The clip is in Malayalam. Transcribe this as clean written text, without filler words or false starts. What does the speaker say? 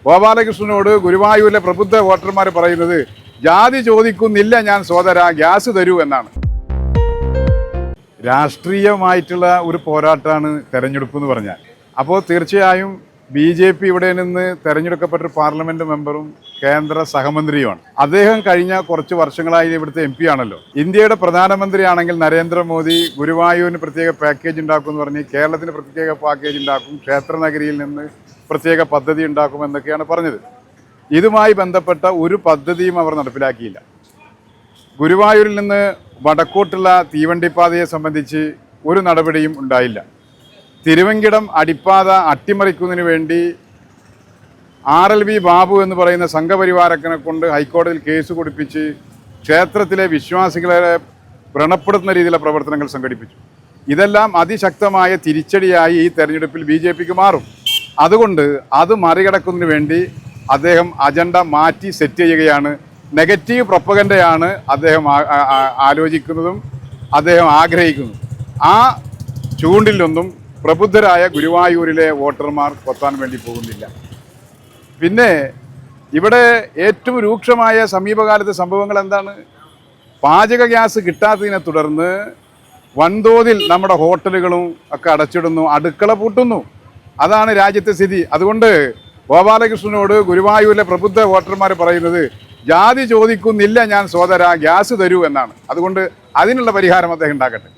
ഗോപാലകൃഷ്ണനോട് ഗുരുവായൂരിലെ പ്രബുദ്ധ വോട്ടർമാർ പറയുന്നത് ജാതി ചോദിക്കുന്നില്ല ഞാൻ സോദര, ഗ്യാസ് തരൂ എന്നാണ്. രാഷ്ട്രീയമായിട്ടുള്ള ഒരു പോരാട്ടമാണ് തെരഞ്ഞെടുപ്പ് എന്ന് പറഞ്ഞാൽ. അപ്പോൾ തീർച്ചയായും BJP ഇവിടെ നിന്ന് തെരഞ്ഞെടുക്കപ്പെട്ട പാർലമെന്റ് മെമ്പറും കേന്ദ്ര സഹമന്ത്രിയുമാണ്. അദ്ദേഹം കഴിഞ്ഞ കുറച്ച് വർഷങ്ങളായി ഇവിടുത്തെ MP ആണല്ലോ. ഇന്ത്യയുടെ പ്രധാനമന്ത്രിയാണെങ്കിൽ നരേന്ദ്രമോദി ഗുരുവായൂരിന് പ്രത്യേക പാക്കേജ് ഉണ്ടാക്കും എന്ന് പറഞ്ഞ് കേരളത്തിന് പ്രത്യേക പാക്കേജ് ഉണ്ടാക്കും, ക്ഷേത്രനഗരിയിൽ നിന്ന് പ്രത്യേക പദ്ധതി ഉണ്ടാക്കും എന്നൊക്കെയാണ് പറഞ്ഞത്. ഇതുമായി ബന്ധപ്പെട്ട ഒരു പദ്ധതിയും അവർ നടപ്പിലാക്കിയില്ല. ഗുരുവായൂരിൽ നിന്ന് വടക്കോട്ടുള്ള തീവണ്ടിപ്പാതയെ സംബന്ധിച്ച് ഒരു നടപടിയും ഉണ്ടായില്ല. തിരുവങ്കിടം അടിപ്പാത അട്ടിമറിക്കുന്നതിന് വേണ്ടി RLV ബാബു എന്ന് പറയുന്ന സംഘപരിവാരക്കനെ കൊണ്ട് ഹൈക്കോടതിയിൽ കേസ് കൊടുപ്പിച്ച് ക്ഷേത്രത്തിലെ വിശ്വാസികളെ വ്രണപ്പെടുത്തുന്ന രീതിയിലുള്ള പ്രവർത്തനങ്ങൾ സംഘടിപ്പിച്ചു. ഇതെല്ലാം അതിശക്തമായ തിരിച്ചടിയായി ഈ തെരഞ്ഞെടുപ്പിൽ BJPക്ക് മാറും. അതുകൊണ്ട് അത് മറികടക്കുന്നതിന് വേണ്ടി അദ്ദേഹം അജണ്ട മാറ്റി സെറ്റ് ചെയ്യുകയാണ്. നെഗറ്റീവ് പ്രൊപ്പഗൻഡയാണ് അദ്ദേഹം ആലോചിക്കുന്നതും അദ്ദേഹം ആഗ്രഹിക്കുന്നതും. ആ ചൂണ്ടിലൊന്നും പ്രബുദ്ധരായ ഗുരുവായൂരിലെ വോട്ടർമാർ കൊത്താൻ വേണ്ടി പോകുന്നില്ല. പിന്നെ ഇവിടെ ഏറ്റവും രൂക്ഷമായ സമീപകാലത്തെ സംഭവങ്ങൾ എന്താണ്? പാചക ഗ്യാസ് കിട്ടാത്തതിനെ തുടർന്ന് വൻതോതിൽ നമ്മുടെ ഹോട്ടലുകളും ഒക്കെ അടച്ചിടുന്നു, അടുക്കള പൂട്ടുന്നു. അതാണ് രാജ്യത്തെ സ്ഥിതി. അതുകൊണ്ട് ഗോപാലകൃഷ്ണനോട് ഗുരുവായൂരിലെ പ്രബുദ്ധ വോട്ടർമാർ പറയുന്നത് ജാതി ചോദിക്കുന്നില്ല ഞാൻ സോദര, ഗ്യാസ് തരൂ എന്നാണ്. അതുകൊണ്ട് അതിനുള്ള പരിഹാരം അദ്ദേഹം ഉണ്ടാക്കട്ടെ.